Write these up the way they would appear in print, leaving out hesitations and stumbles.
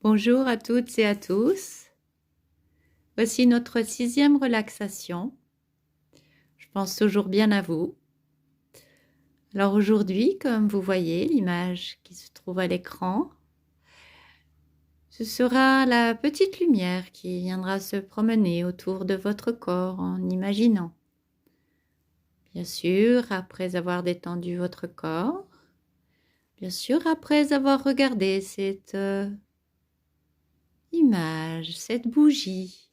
Bonjour à toutes et à tous. Voici notre 6e relaxation. Je pense toujours bien à vous. Alors aujourd'hui, comme vous voyez l'image qui se trouve à l'écran, ce sera la petite lumière qui viendra se promener autour de votre corps en imaginant. Bien sûr, après avoir détendu votre corps, bien sûr, après avoir regardé cette image, cette bougie.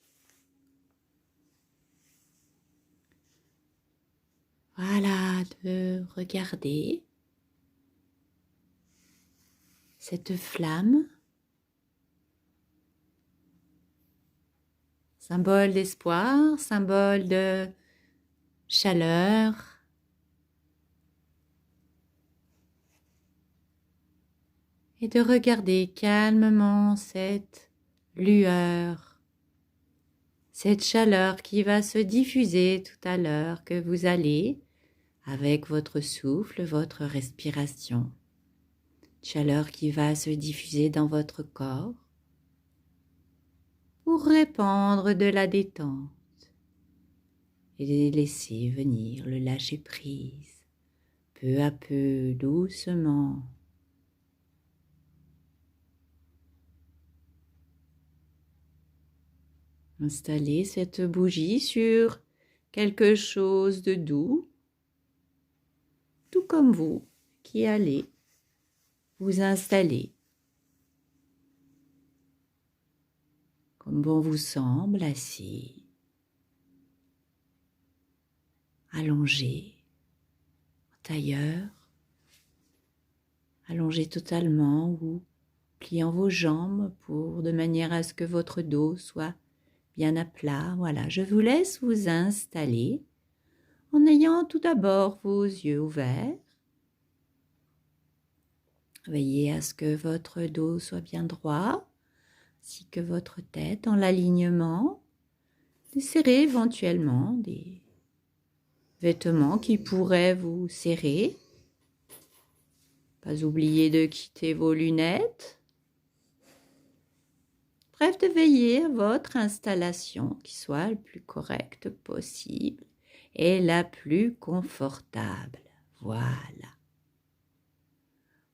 Voilà, de regarder cette flamme, symbole d'espoir, symbole de chaleur, et de regarder calmement cette lueur, cette chaleur qui va se diffuser tout à l'heure que vous allez, avec votre souffle, votre respiration. Chaleur qui va se diffuser dans votre corps pour répandre de la détente et laisser venir le lâcher prise, peu à peu, doucement. Installez cette bougie sur quelque chose de doux, tout comme vous qui allez vous installer comme bon vous semble, assis, allongé, en tailleur, allongé totalement ou pliant vos jambes de manière à ce que votre dos soit bien à plat. Voilà, je vous laisse vous installer en ayant tout d'abord vos yeux ouverts. Veillez à ce que votre dos soit bien droit, ainsi que votre tête en l'alignement. Serrez éventuellement des vêtements qui pourraient vous serrer. Pas oublier de quitter vos lunettes. Bref, de veiller à votre installation qui soit le plus correcte possible et la plus confortable. Voilà.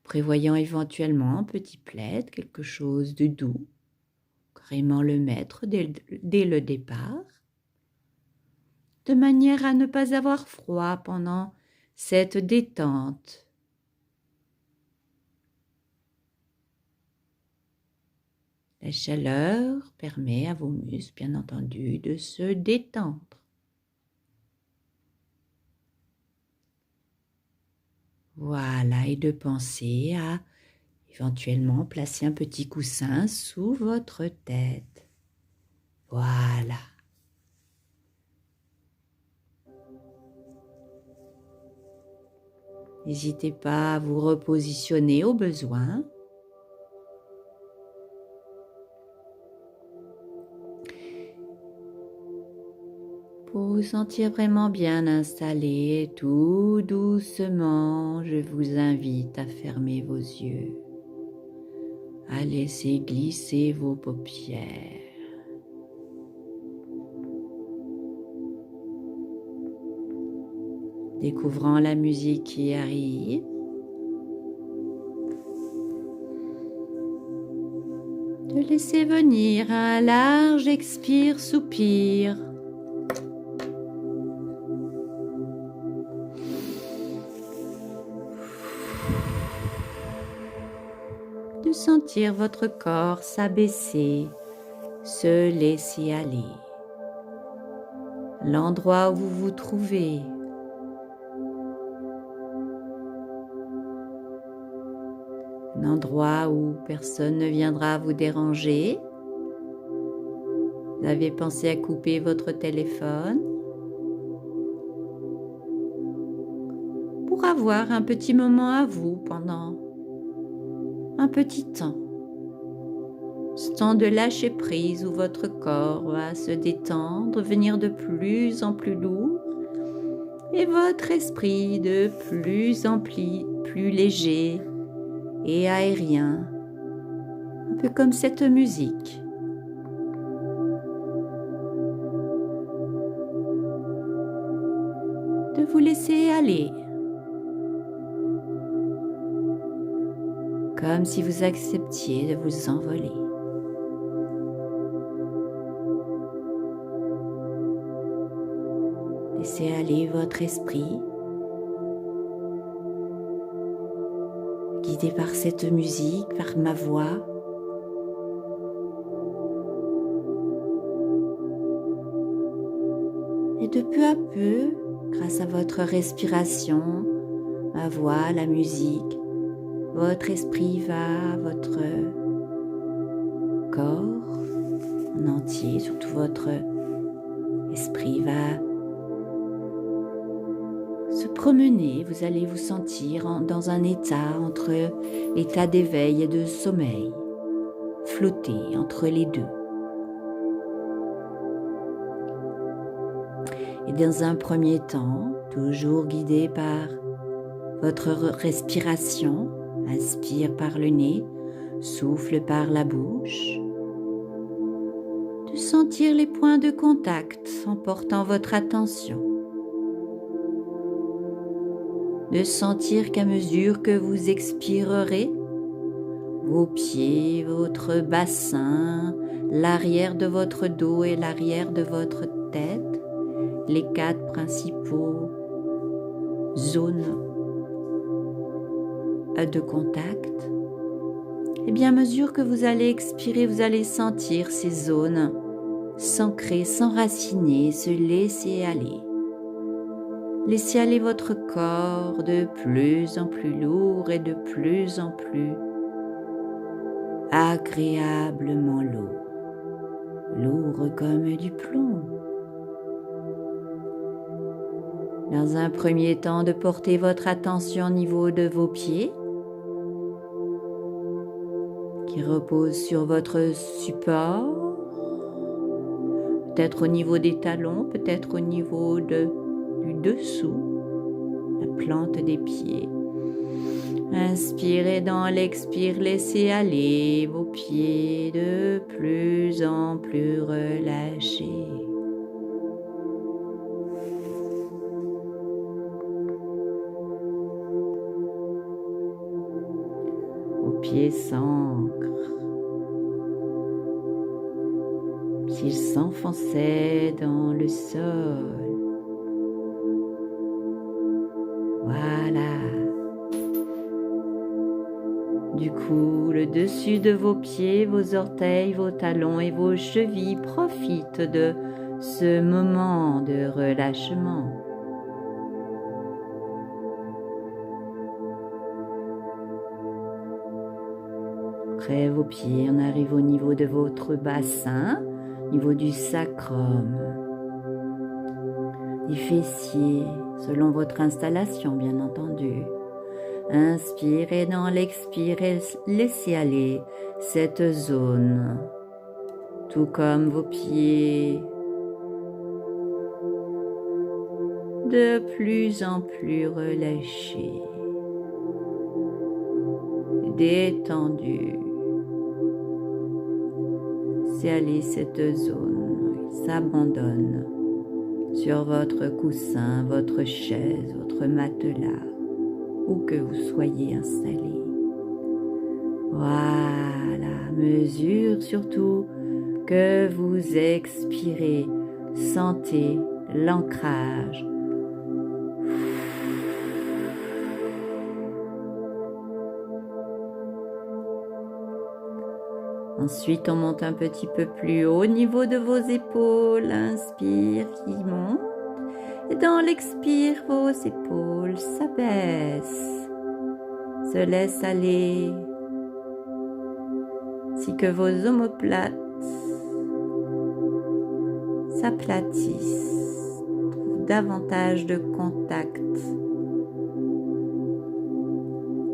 Prévoyant éventuellement un petit plaid, quelque chose de doux, carrément le mettre dès le départ, de manière à ne pas avoir froid pendant cette détente. La chaleur permet à vos muscles, bien entendu, de se détendre. Voilà, et de penser à éventuellement placer un petit coussin sous votre tête. Voilà. N'hésitez pas à vous repositionner au besoin. Pour vous sentir vraiment bien installé, tout doucement, je vous invite à fermer vos yeux, à laisser glisser vos paupières. Découvrant la musique qui arrive. De laisser venir un large expire, soupir. De sentir votre corps s'abaisser, se laisser aller. L'endroit où vous vous trouvez. Un endroit où personne ne viendra vous déranger. Vous avez pensé à couper votre téléphone pour avoir un petit moment à vous pendant un petit temps. Ce temps de lâcher prise où votre corps va se détendre, venir de plus en plus lourd et votre esprit de plus en plus léger et aérien, peu comme cette musique. De vous laisser aller, comme si vous acceptiez de vous envoler. Laissez aller votre esprit, guidé par cette musique, par ma voix. Et de peu à peu, grâce à votre respiration, ma voix, la musique, votre esprit va, votre corps en entier, surtout votre esprit va se promener. Vous allez vous sentir dans un état entre état d'éveil et de sommeil, flotter entre les deux. Et dans un premier temps, toujours guidé par votre respiration, inspire par le nez, souffle par la bouche, de sentir les points de contact en portant votre attention, de sentir qu'à mesure que vous expirerez, vos pieds, votre bassin, l'arrière de votre dos et l'arrière de votre tête, les 4 principaux zones de contact, et bien à mesure que vous allez expirer, vous allez sentir ces zones s'ancrer, s'enraciner, se laisser aller. Laissez aller votre corps de plus en plus lourd et de plus en plus agréablement lourd, lourd comme du plomb. Dans un premier temps, de porter votre attention au niveau de vos pieds, qui reposent sur votre support, peut-être au niveau des talons, peut-être au niveau du dessous, la plante des pieds. Inspirez dans l'expire, laissez aller vos pieds de plus en plus relâchés. Vos pieds s'ancrent, s'ils s'enfonçaient dans le sol. Voilà. Du coup, le dessus de vos pieds, vos orteils, vos talons et vos chevilles profitent de ce moment de relâchement. Après vos pieds, on arrive au niveau de votre bassin, au niveau du sacrum, des fessiers, selon votre installation bien entendu. Inspirez dans l'expire et laissez aller cette zone, tout comme vos pieds, de plus en plus relâchés, détendus. Laissez aller cette zone, s'abandonne sur votre coussin, votre chaise, votre matelas, où que vous soyez installé. Voilà, mesure surtout que vous expirez, sentez l'ancrage. Ensuite, on monte un petit peu plus haut au niveau de vos épaules. Inspire qui monte. Et dans l'expire, vos épaules s'abaissent, se laissent aller, ainsi que vos omoplates s'aplatissent, trouvent davantage de contact,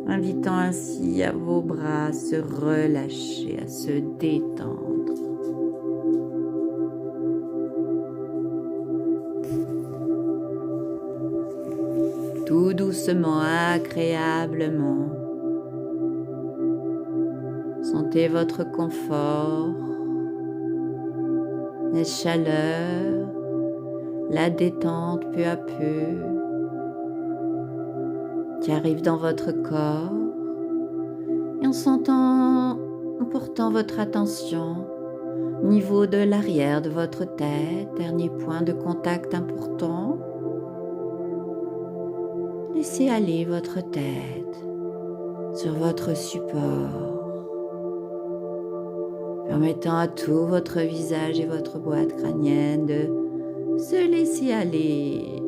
invitant ainsi à vos bras à se relâcher, à se détendre. Tout doucement, agréablement, Sentez votre confort, la chaleur, la détente peu à peu qui arrive dans votre corps et en portant votre attention au niveau de l'arrière de votre tête, dernier point de contact important. Laissez aller votre tête sur votre support, permettant à tout votre visage et votre boîte crânienne de se laisser aller.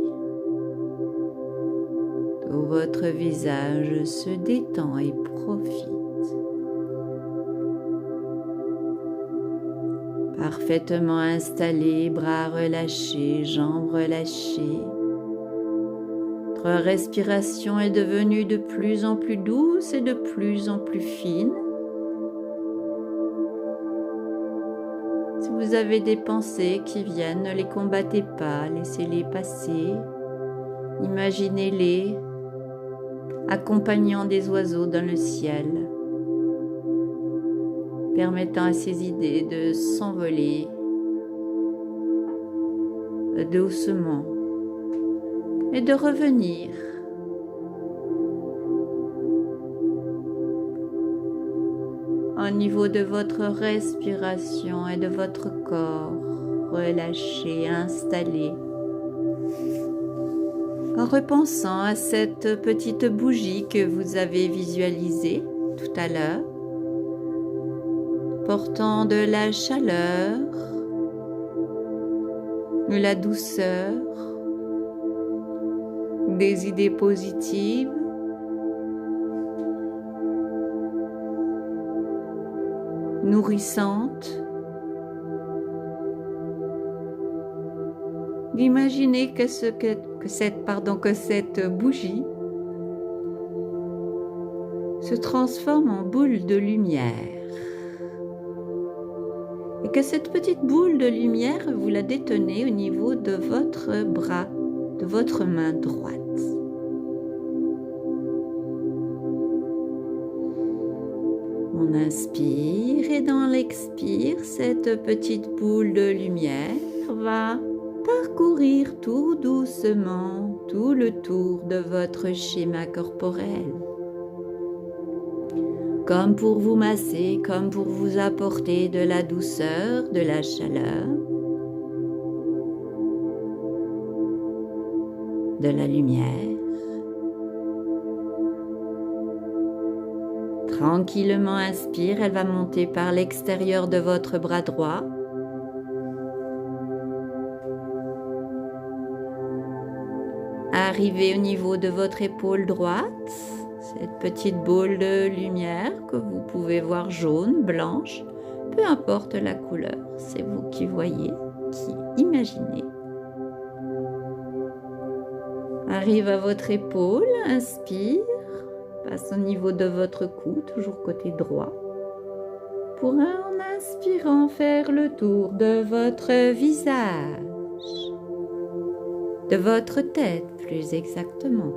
Tout votre visage se détend et profite. Parfaitement installé, bras relâchés, jambes relâchées. Votre respiration est devenue de plus en plus douce et de plus en plus fine. Si vous avez des pensées qui viennent, ne les combattez pas, laissez-les passer. Imaginez-les accompagnant des oiseaux dans le ciel, permettant à ces idées de s'envoler doucement et de revenir au niveau de votre respiration et de votre corps relâché, installé, en repensant à cette petite bougie que vous avez visualisée tout à l'heure, portant de la chaleur, de la douceur, des idées positives, nourrissantes. Imaginez que cette bougie se transforme en boule de lumière et que cette petite boule de lumière, vous la détenez au niveau de votre bras, de votre main droite. On inspire et dans l'expire, cette petite boule de lumière va parcourir tout doucement tout le tour de votre schéma corporel. Comme pour vous masser, comme pour vous apporter de la douceur, de la chaleur, de la lumière. Tranquillement inspire, elle va monter par l'extérieur de votre bras droit. Arrivez au niveau de votre épaule droite, cette petite boule de lumière que vous pouvez voir jaune, blanche, peu importe la couleur, c'est vous qui voyez, qui imaginez. Arrive à votre épaule, inspire, passe au niveau de votre cou, toujours côté droit, pour en inspirant faire le tour de votre visage, de votre tête plus exactement.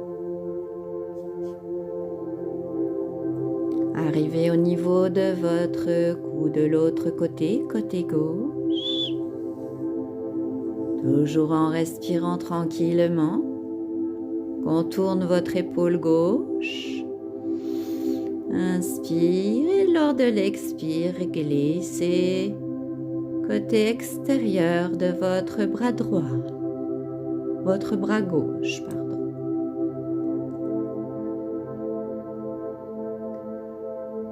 Arrivez au niveau de votre cou de l'autre côté, côté gauche. Toujours en respirant tranquillement, contourne votre épaule gauche. Inspire et lors de l'expire, glissez côté extérieur de votre bras droit. Votre bras gauche, pardon.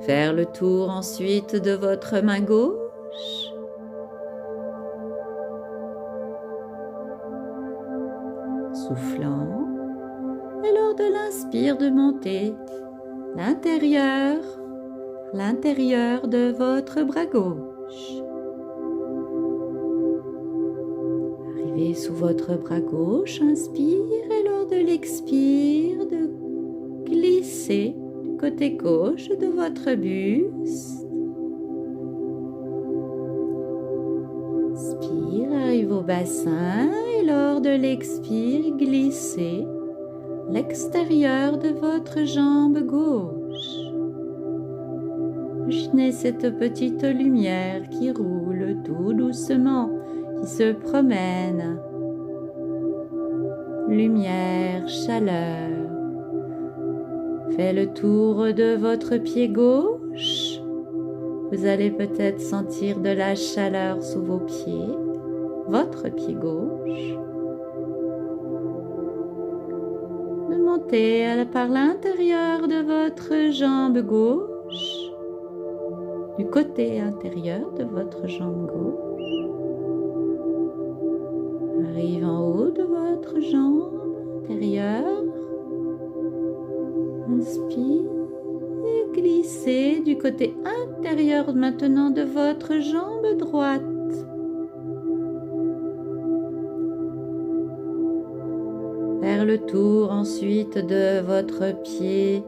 Faire le tour ensuite de votre main gauche. Soufflant. Et lors de l'inspire, de monter l'intérieur de votre bras gauche. Arrivez sous votre bras gauche, inspire et lors de l'expire, de glisser du côté gauche de votre buste. Inspire, arrive au bassin et lors de l'expire, glissez l'extérieur de votre jambe gauche. Imaginez cette petite lumière qui roule tout doucement, qui se promène. Lumière, chaleur. Faites le tour de votre pied gauche. Vous allez peut-être sentir de la chaleur sous vos pieds, votre pied gauche. Montez par l'intérieur de votre jambe gauche, du côté intérieur de votre jambe gauche. Arrive en haut de votre jambe intérieure. Inspire et glissez du côté intérieur maintenant de votre jambe droite. Faire le tour ensuite de votre pied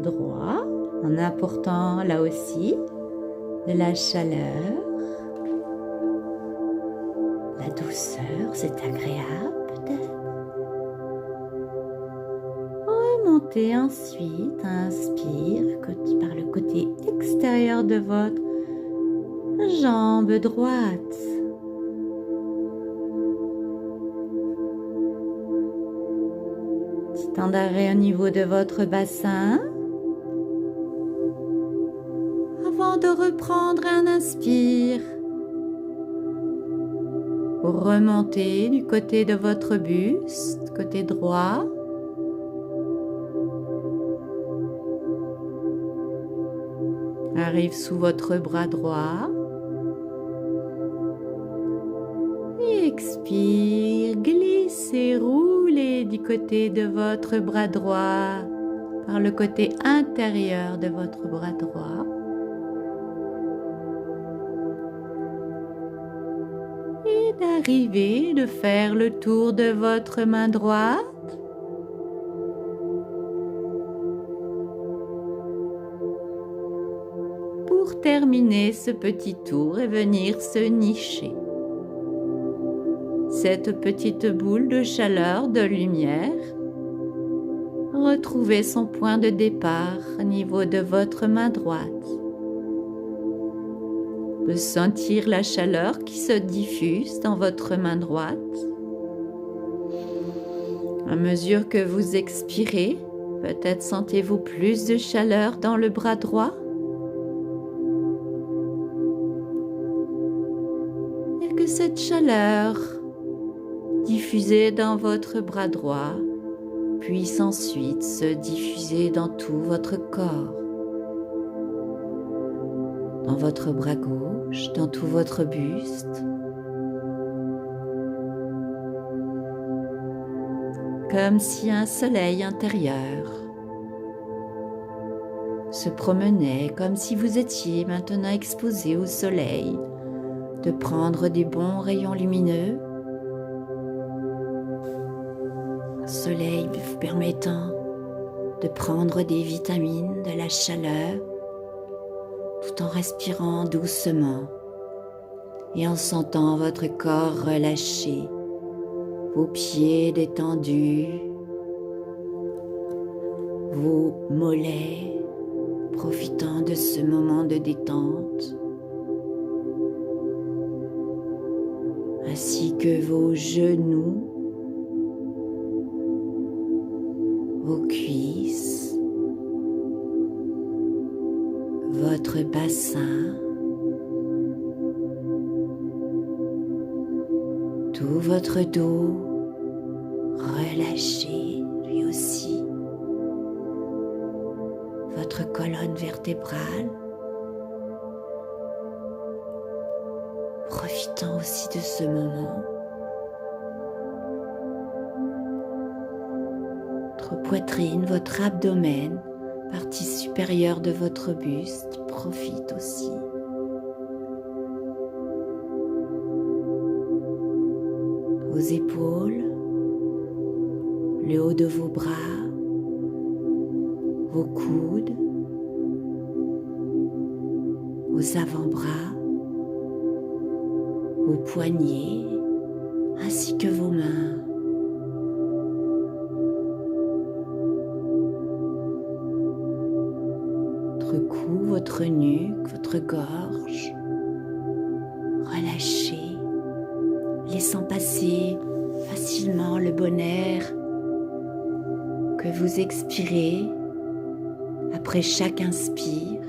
droit en apportant là aussi de la chaleur, la douceur, c'est agréable peut-être. Remontez ensuite, inspire par le côté extérieur de votre jambe droite. Petit temps d'arrêt au niveau de votre bassin. Avant de reprendre un inspire. Pour remonter du côté de votre buste, côté droit. Arrive sous votre bras droit. Et expire, glissez, roulez du côté de votre bras droit par le côté intérieur de votre bras droit. Et d'arriver, de faire le tour de votre main droite. Pour terminer ce petit tour et venir se nicher. Cette petite boule de chaleur, de lumière, retrouvez son point de départ au niveau de votre main droite. De sentir la chaleur qui se diffuse dans votre main droite. À mesure que vous expirez, peut-être sentez-vous plus de chaleur dans le bras droit. Et que cette chaleur diffusée dans votre bras droit puisse ensuite se diffuser dans tout votre corps. Dans votre bras gauche, dans tout votre buste. Comme si un soleil intérieur se promenait, comme si vous étiez maintenant exposé au soleil, de prendre des bons rayons lumineux. Un soleil vous permettant de prendre des vitamines, de la chaleur, tout en respirant doucement et en sentant votre corps relâché, vos pieds détendus, vos mollets, profitant de ce moment de détente, ainsi que vos genoux, vos cuisses, votre bassin, tout votre dos relâché lui aussi, votre colonne vertébrale, profitant aussi de ce moment, votre poitrine, votre abdomen, partie supérieure de votre buste, profite aussi. Vos épaules, le haut de vos bras, vos coudes, vos avant-bras, vos poignets, ainsi que vos mains. Votre cou, cou, votre nuque, votre gorge. Relâchez, laissant passer facilement le bon air que vous expirez après chaque inspire.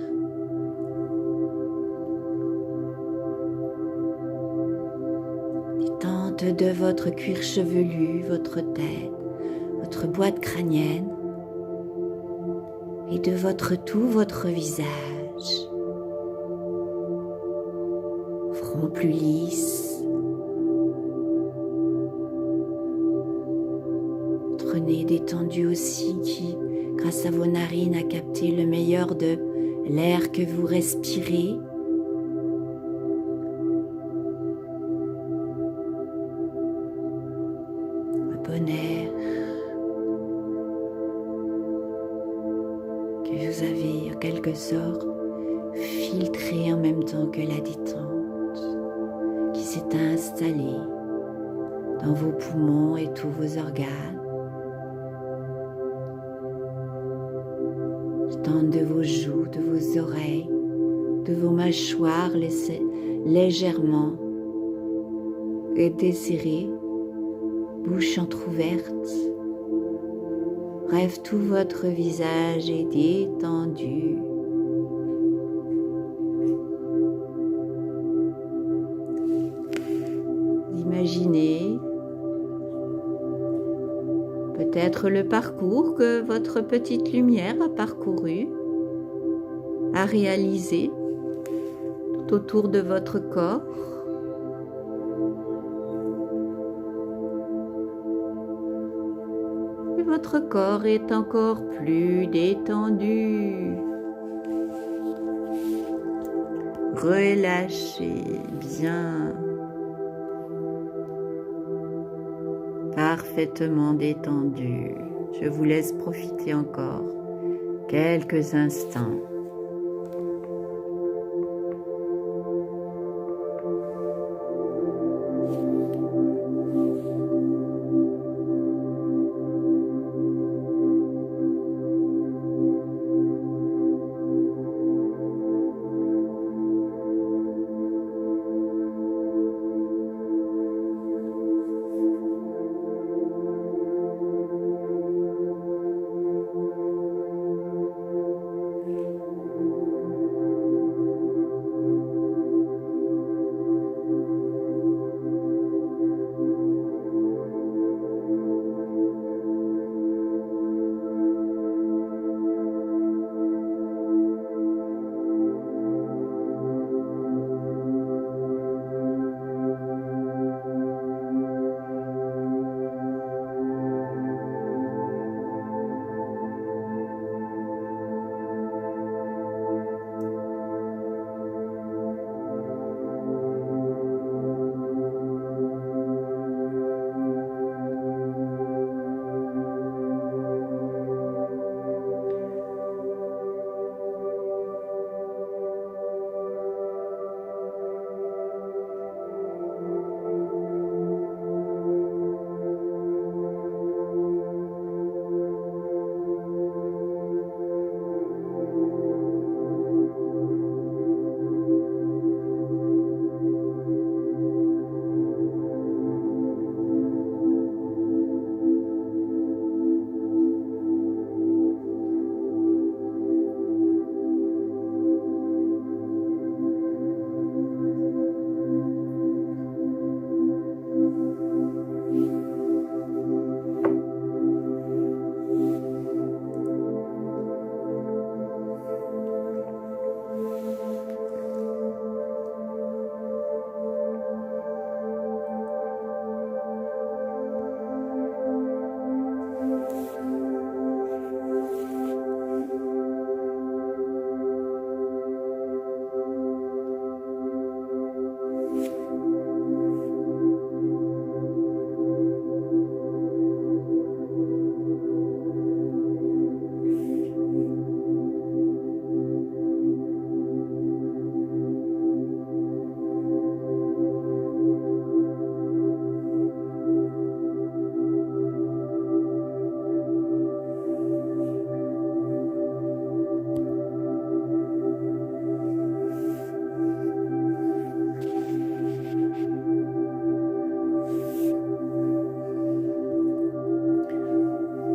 Détente de votre cuir chevelu, votre tête, votre boîte crânienne et de tout votre visage. Front plus lisse, votre nez détendu aussi qui, grâce à vos narines, a capté le meilleur de l'air que vous respirez. Le bon air que vous avez en quelque sorte filtré en même temps que la détente qui s'est installée dans vos poumons et tous vos organes. Détente de vos joues, de vos oreilles, de vos mâchoires, laissez légèrement et desserrées, bouche entrouverte. Bref, tout votre visage est détendu. Imaginez peut-être le parcours que votre petite lumière a parcouru, a réalisé tout autour de votre corps. Et votre corps est encore plus détendu. Relâchez bien. Parfaitement détendu. Je vous laisse profiter encore quelques instants.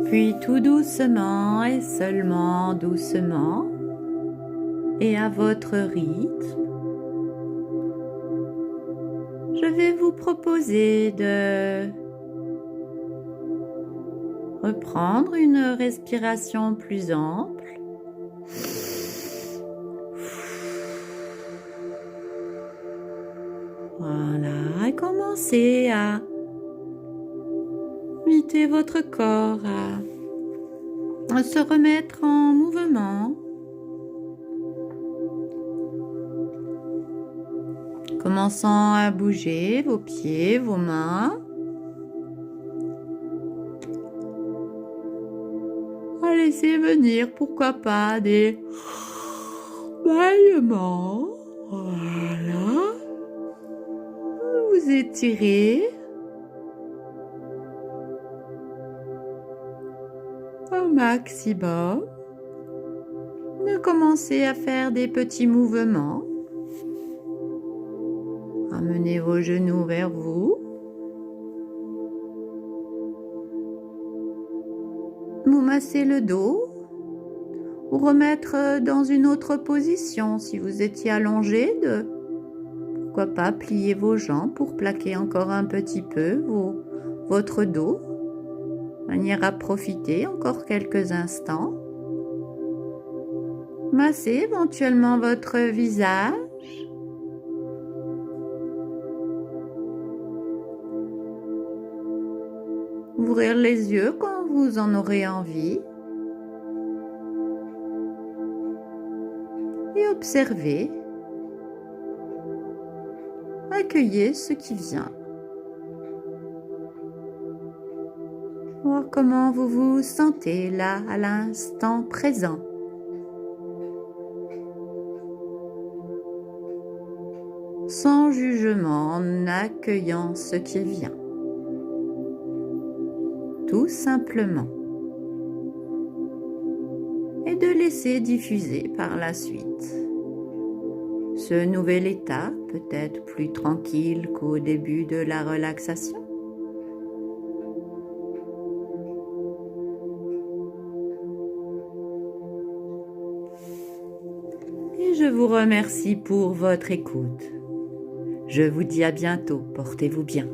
Puis tout doucement et seulement doucement et à votre rythme, je vais vous proposer de reprendre une respiration plus ample. Voilà, et commencez à inviter votre corps à se remettre en mouvement. Commençant à bouger vos pieds, vos mains. À laisser venir, pourquoi pas, des bâillements. Voilà. Vous étirez. Au maximum. De commencer à faire des petits mouvements. Amenez vos genoux vers vous. Vous massez le dos. Ou remettre dans une autre position. Si vous étiez allongé, pourquoi pas plier vos jambes pour plaquer encore un petit peu votre dos. De manière à profiter encore quelques instants. Massez éventuellement votre visage. Ouvrir les yeux quand vous en aurez envie. Et observez. Accueillez ce qui vient. Voir comment vous vous sentez là, à l'instant présent. Sans jugement, en accueillant ce qui vient. Tout simplement. Et de laisser diffuser par la suite. Ce nouvel état, peut-être plus tranquille qu'au début de la relaxation. Et je vous remercie pour votre écoute. Je vous dis à bientôt, portez-vous bien.